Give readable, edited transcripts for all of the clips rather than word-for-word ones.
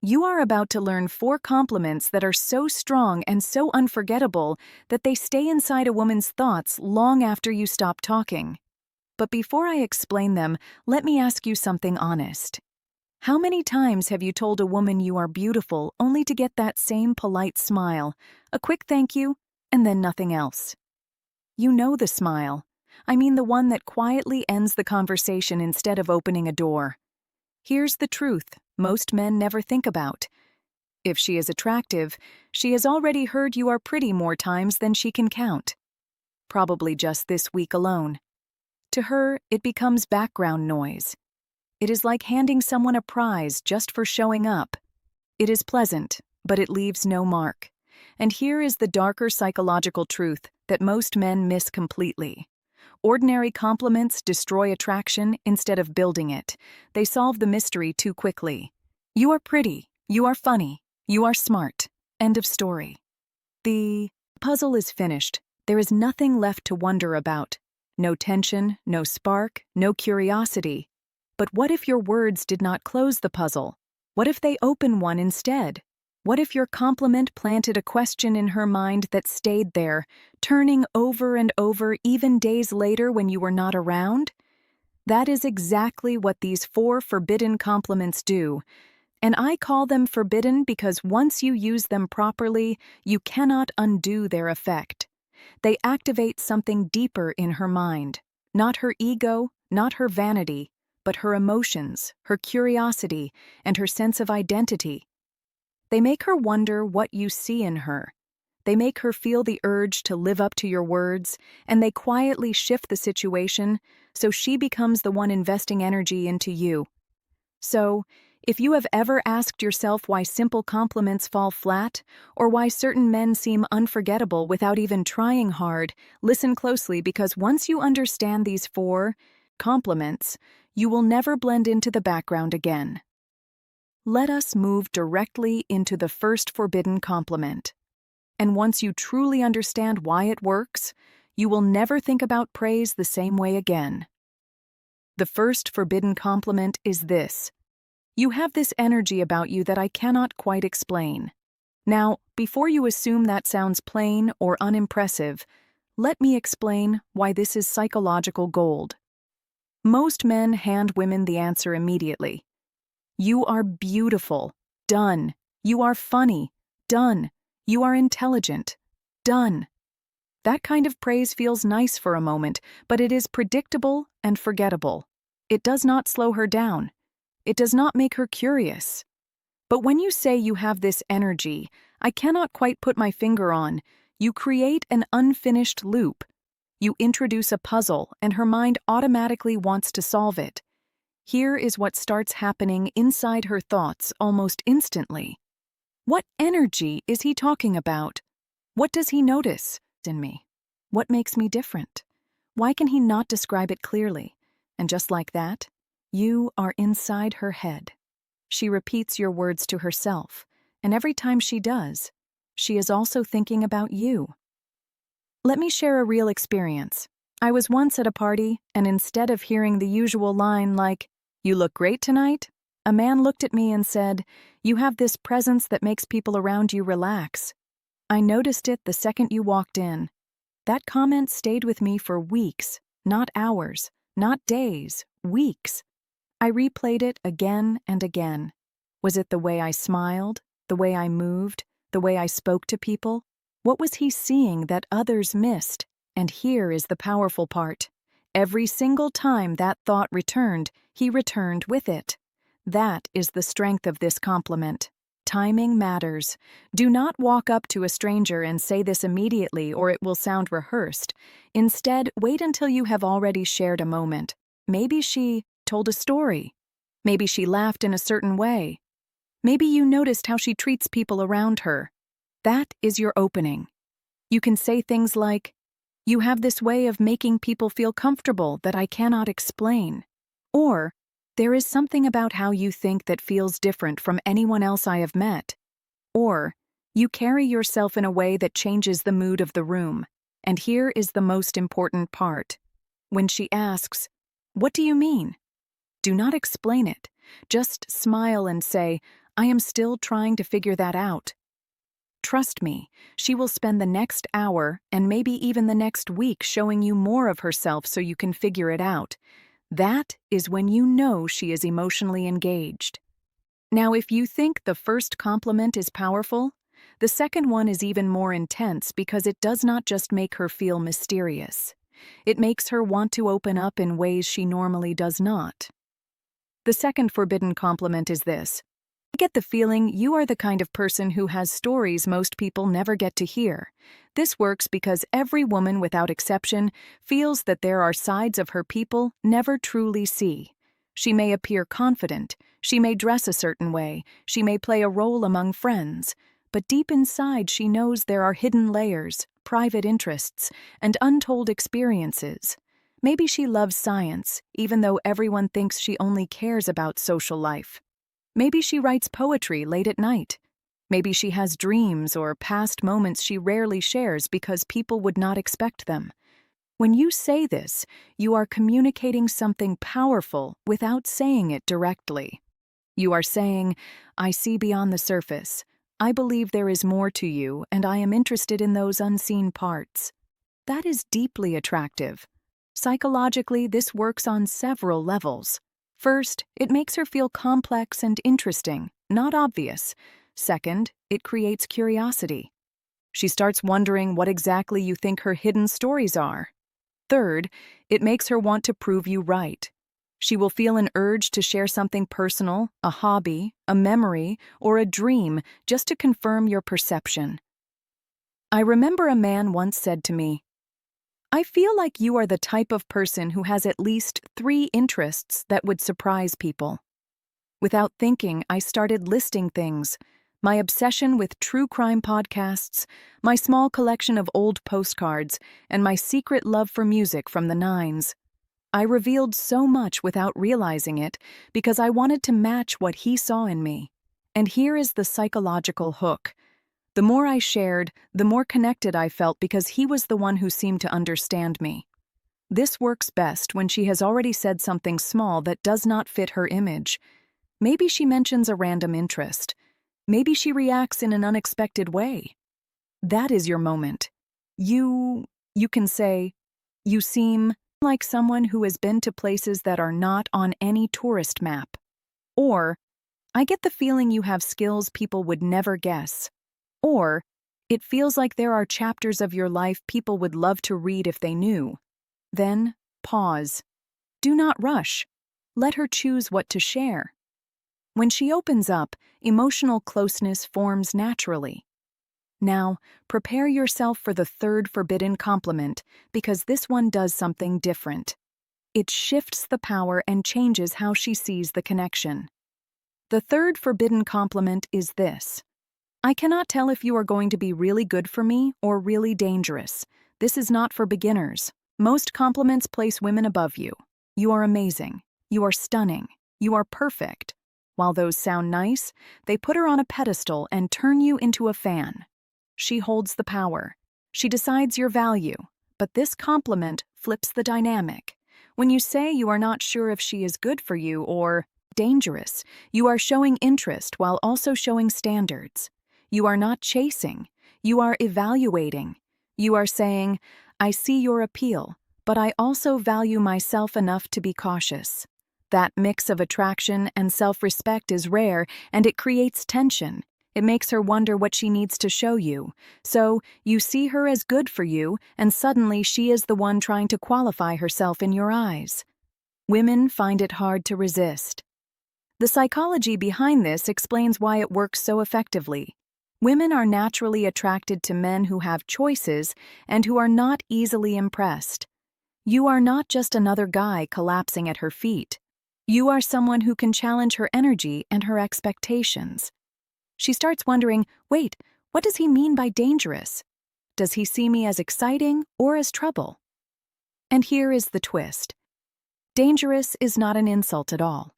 You are about to learn 4 compliments that are so strong and so unforgettable that they stay inside a woman's thoughts long after you stop talking. But before I explain them, let me ask you something honest. How many times have you told a woman you are beautiful only to get that same polite smile, a quick thank you, and then nothing else? You know the smile. I mean the one that quietly ends the conversation instead of opening a door. Here's the truth most men never think about. If she is attractive, she has already heard you are pretty more times than she can count. Probably just this week alone. To her, it becomes background noise. It is like handing someone a prize just for showing up. It is pleasant, but it leaves no mark. And here is the darker psychological truth that most men miss completely. Ordinary compliments destroy attraction instead of building it. They solve the mystery too quickly. You are pretty, you are funny, you are smart. End of story. The puzzle is finished. There is nothing left to wonder about. No tension, no spark, no curiosity. But what if your words did not close the puzzle? What if they open one instead? What if your compliment planted a question in her mind that stayed there, turning over and over even days later when you were not around? That is exactly what these 4 forbidden compliments do. And I call them forbidden because once you use them properly, you cannot undo their effect. They activate something deeper in her mind. Not her ego, not her vanity, but her emotions, her curiosity, and her sense of identity. They make her wonder what you see in her. They make her feel the urge to live up to your words, and they quietly shift the situation so she becomes the one investing energy into you. So, if you have ever asked yourself why simple compliments fall flat, or why certain men seem unforgettable without even trying hard, listen closely because once you understand these 4 compliments, you will never blend into the background again. Let us move directly into the first forbidden compliment. And once you truly understand why it works, you will never think about praise the same way again. The first forbidden compliment is this: you have this energy about you that I cannot quite explain. Now, before you assume that sounds plain or unimpressive, let me explain why this is psychological gold. Most men hand women the answer immediately. You are beautiful. Done. You are funny. Done. You are intelligent. Done. That kind of praise feels nice for a moment, but it is predictable and forgettable. It does not slow her down. It does not make her curious. But when you say you have this energy, I cannot quite put my finger on, you create an unfinished loop. You introduce a puzzle, and her mind automatically wants to solve it. Here is what starts happening inside her thoughts almost instantly. What energy is he talking about? What does he notice in me? What makes me different? Why can he not describe it clearly? And just like that, you are inside her head. She repeats your words to herself, and every time she does, she is also thinking about you. Let me share a real experience. I was once at a party, and instead of hearing the usual line like, "You look great tonight," a man looked at me and said, "You have this presence that makes people around you relax." I noticed it the second you walked in. That comment stayed with me for weeks, not hours, not days, weeks. I replayed it again and again. Was it the way I smiled, the way I moved, the way I spoke to people? What was he seeing that others missed? And here is the powerful part. Every single time that thought returned, he returned with it. That is the strength of this compliment. Timing matters. Do not walk up to a stranger and say this immediately or it will sound rehearsed. Instead, wait until you have already shared a moment. Maybe she told a story. Maybe she laughed in a certain way. Maybe you noticed how she treats people around her. That is your opening. You can say things like, "You have this way of making people feel comfortable that I cannot explain." Or, "There is something about how you think that feels different from anyone else I have met." Or, "You carry yourself in a way that changes the mood of the room." And here is the most important part. When she asks, "What do you mean?" Do not explain it. Just smile and say, I am still trying to figure that out. Trust me, she will spend the next hour and maybe even the next week showing you more of herself so you can figure it out. That is when you know she is emotionally engaged. Now, if you think the first compliment is powerful, the second one is even more intense because it does not just make her feel mysterious. It makes her want to open up in ways she normally does not. The second forbidden compliment is this: I get the feeling you are the kind of person who has stories most people never get to hear. This works because every woman without exception feels that there are sides of her people never truly see. She may appear confident, she may dress a certain way, she may play a role among friends, but deep inside she knows there are hidden layers, private interests, and untold experiences. Maybe she loves science, even though everyone thinks she only cares about social life. Maybe she writes poetry late at night. Maybe she has dreams or past moments she rarely shares because people would not expect them. When you say this, you are communicating something powerful without saying it directly. You are saying, I see beyond the surface. I believe there is more to you, and I am interested in those unseen parts. That is deeply attractive. Psychologically, this works on several levels. First, it makes her feel complex and interesting, not obvious. Second, it creates curiosity. She starts wondering what exactly you think her hidden stories are. Third, it makes her want to prove you right. She will feel an urge to share something personal, a hobby, a memory, or a dream just to confirm your perception. I remember a man once said to me, I feel like you are the type of person who has at least 3 interests that would surprise people. Without thinking, I started listing things: my obsession with true crime podcasts, my small collection of old postcards, and my secret love for music from the 90s. I revealed so much without realizing it because I wanted to match what he saw in me. And here is the psychological hook. The more I shared, the more connected I felt because he was the one who seemed to understand me. This works best when she has already said something small that does not fit her image. Maybe she mentions a random interest. Maybe she reacts in an unexpected way. That is your moment. You can say, you seem like someone who has been to places that are not on any tourist map. Or, I get the feeling you have skills people would never guess. Or, it feels like there are chapters of your life people would love to read if they knew. Then, pause. Do not rush. Let her choose what to share. When she opens up, emotional closeness forms naturally. Now, prepare yourself for the third forbidden compliment, because this one does something different. It shifts the power and changes how she sees the connection. The third forbidden compliment is this: I cannot tell if you are going to be really good for me or really dangerous. This is not for beginners. Most compliments place women above you. You are amazing. You are stunning. You are perfect. While those sound nice, they put her on a pedestal and turn you into a fan. She holds the power. She decides your value. But this compliment flips the dynamic. When you say you are not sure if she is good for you or dangerous, you are showing interest while also showing standards. You are not chasing. You are evaluating. You are saying, I see your appeal, but I also value myself enough to be cautious. That mix of attraction and self-respect is rare, and it creates tension. It makes her wonder what she needs to show you. So, you see her as good for you, and suddenly she is the one trying to qualify herself in your eyes. Women find it hard to resist. The psychology behind this explains why it works so effectively. Women are naturally attracted to men who have choices and who are not easily impressed. You are not just another guy collapsing at her feet. You are someone who can challenge her energy and her expectations. She starts wondering, wait, what does he mean by dangerous? Does he see me as exciting or as trouble? And here is the twist. Dangerous is not an insult at all.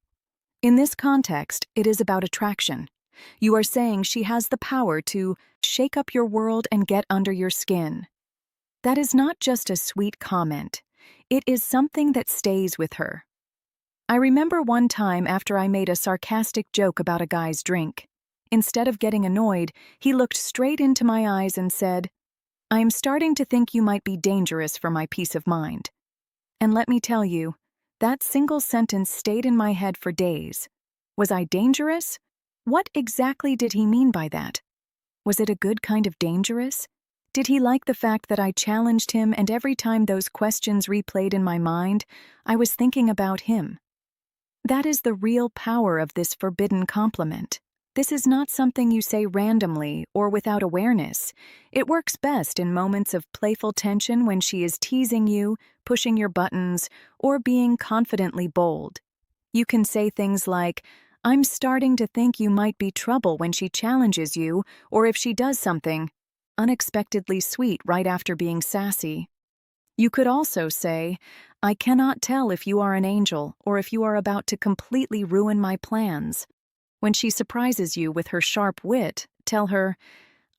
In this context, it is about attraction. You are saying she has the power to shake up your world and get under your skin. That is not just a sweet comment. It is something that stays with her. I remember one time after I made a sarcastic joke about a guy's drink. Instead of getting annoyed, he looked straight into my eyes and said, "I am starting to think you might be dangerous for my peace of mind." And let me tell you, that single sentence stayed in my head for days. Was I dangerous? What exactly did he mean by that? Was it a good kind of dangerous? Did he like the fact that I challenged him, and every time those questions replayed in my mind, I was thinking about him? That is the real power of this forbidden compliment. This is not something you say randomly or without awareness. It works best in moments of playful tension when she is teasing you, pushing your buttons, or being confidently bold. You can say things like, "I'm starting to think you might be trouble," when she challenges you, or if she does something unexpectedly sweet right after being sassy. You could also say, "I cannot tell if you are an angel or if you are about to completely ruin my plans." When she surprises you with her sharp wit, tell her,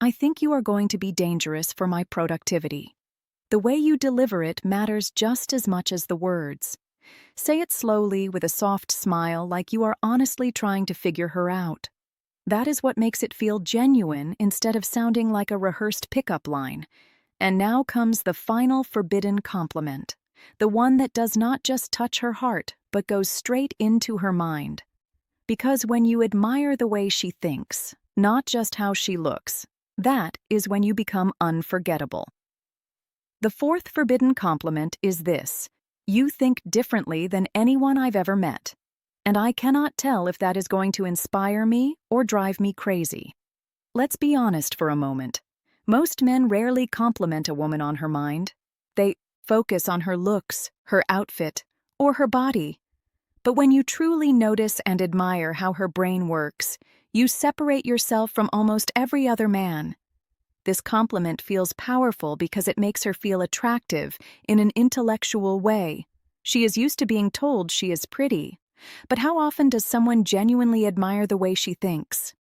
"I think you are going to be dangerous for my productivity." The way you deliver it matters just as much as the words. Say it slowly with a soft smile, like you are honestly trying to figure her out. That is what makes it feel genuine instead of sounding like a rehearsed pickup line. And now comes the final forbidden compliment, the one that does not just touch her heart, but goes straight into her mind. Because when you admire the way she thinks, not just how she looks, that is when you become unforgettable. The fourth forbidden compliment is this: "You think differently than anyone I've ever met." And I cannot tell if that is going to inspire me or drive me crazy. Let's be honest for a moment. Most men rarely compliment a woman on her mind. They focus on her looks, her outfit, or her body. But when you truly notice and admire how her brain works, you separate yourself from almost every other man. This compliment feels powerful because it makes her feel attractive in an intellectual way. She is used to being told she is pretty. But how often does someone genuinely admire the way she thinks?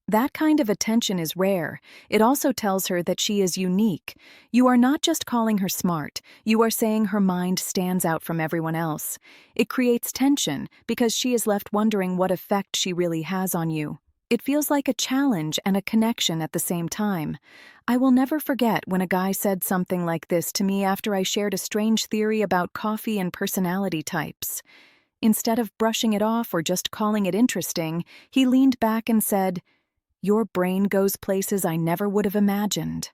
That kind of attention is rare. It also tells her that she is unique. You are not just calling her smart, you are saying her mind stands out from everyone else. It creates tension because she is left wondering what effect she really has on you. It feels like a challenge and a connection at the same time. I will never forget when a guy said something like this to me after I shared a strange theory about coffee and personality types. Instead of brushing it off or just calling it interesting, he leaned back and said, "Your brain goes places I never would have imagined."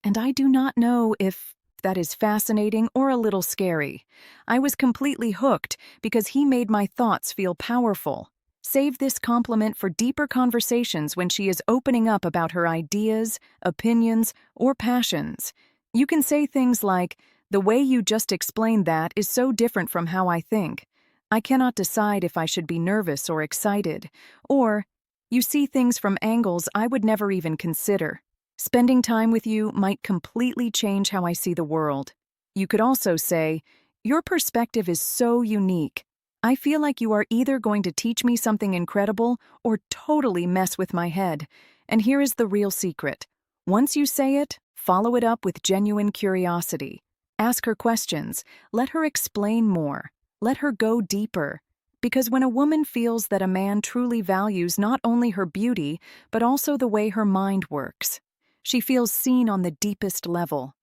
And I do not know if that is fascinating or a little scary. I was completely hooked because he made my thoughts feel powerful. Save this compliment for deeper conversations when she is opening up about her ideas, opinions, or passions. You can say things like, "The way you just explained that is so different from how I think. I cannot decide if I should be nervous or excited." Or, "You see things from angles I would never even consider. Spending time with you might completely change how I see the world." You could also say, "Your perspective is so unique. I feel like you are either going to teach me something incredible or totally mess with my head." And here is the real secret. Once you say it, follow it up with genuine curiosity. Ask her questions. Let her explain more. Let her go deeper. Because when a woman feels that a man truly values not only her beauty, but also the way her mind works, she feels seen on the deepest level.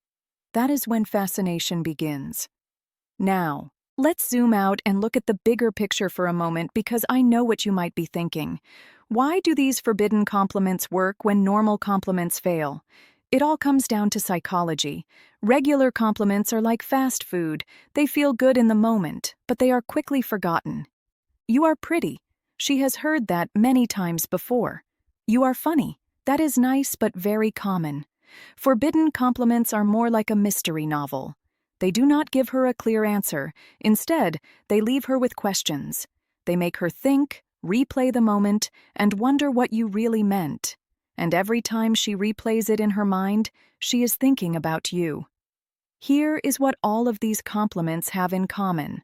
That is when fascination begins. Now, let's zoom out and look at the bigger picture for a moment, because I know what you might be thinking. Why do these forbidden compliments work when normal compliments fail? It all comes down to psychology. Regular compliments are like fast food. They feel good in the moment, but they are quickly forgotten. "You are pretty." She has heard that many times before. "You are funny." That is nice but very common. Forbidden compliments are more like a mystery novel. They do not give her a clear answer. Instead, they leave her with questions. They make her think, replay the moment, and wonder what you really meant. And every time she replays it in her mind, she is thinking about you. Here is what all of these compliments have in common.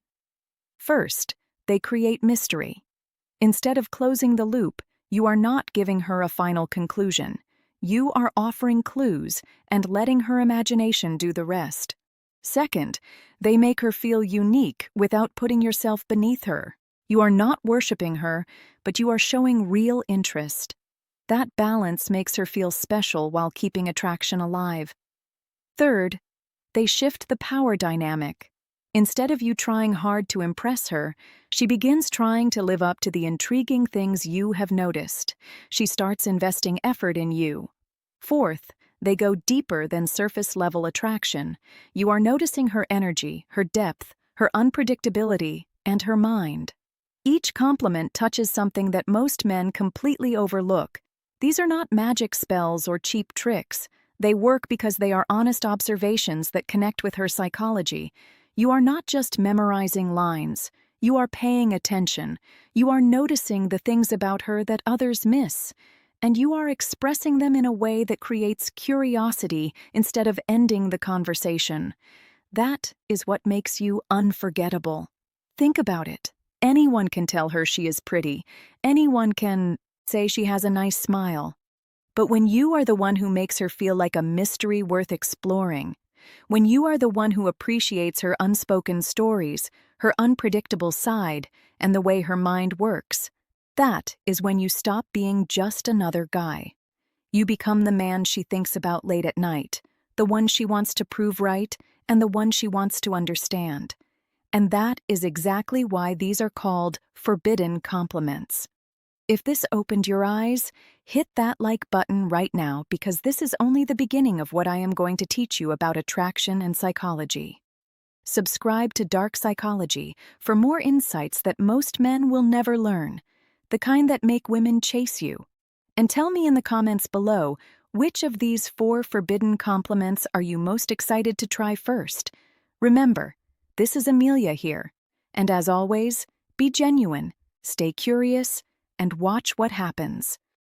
First, they create mystery. Instead of closing the loop, you are not giving her a final conclusion. You are offering clues and letting her imagination do the rest. Second, they make her feel unique without putting yourself beneath her. You are not worshiping her, but you are showing real interest. That balance makes her feel special while keeping attraction alive. Third, they shift the power dynamic. Instead of you trying hard to impress her, she begins trying to live up to the intriguing things you have noticed. She starts investing effort in you. Fourth, they go deeper than surface-level attraction. You are noticing her energy, her depth, her unpredictability, and her mind. Each compliment touches something that most men completely overlook. These are not magic spells or cheap tricks. They work because they are honest observations that connect with her psychology. You are not just memorizing lines. You are paying attention. You are noticing the things about her that others miss. And you are expressing them in a way that creates curiosity instead of ending the conversation. That is what makes you unforgettable. Think about it. Anyone can tell her she is pretty. Anyone can say she has a nice smile. But when you are the one who makes her feel like a mystery worth exploring, when you are the one who appreciates her unspoken stories, her unpredictable side, and the way her mind works, that is when you stop being just another guy. You become the man she thinks about late at night, the one she wants to prove right, and the one she wants to understand. And that is exactly why these are called forbidden compliments. If this opened your eyes, hit that like button right now because this is only the beginning of what I am going to teach you about attraction and psychology. Subscribe to Dark Psychology for more insights that most men will never learn, the kind that make women chase you. And tell me in the comments below, which of these 4 forbidden compliments are you most excited to try first? Remember, this is Amelia here. And as always, be genuine, stay curious, and watch what happens.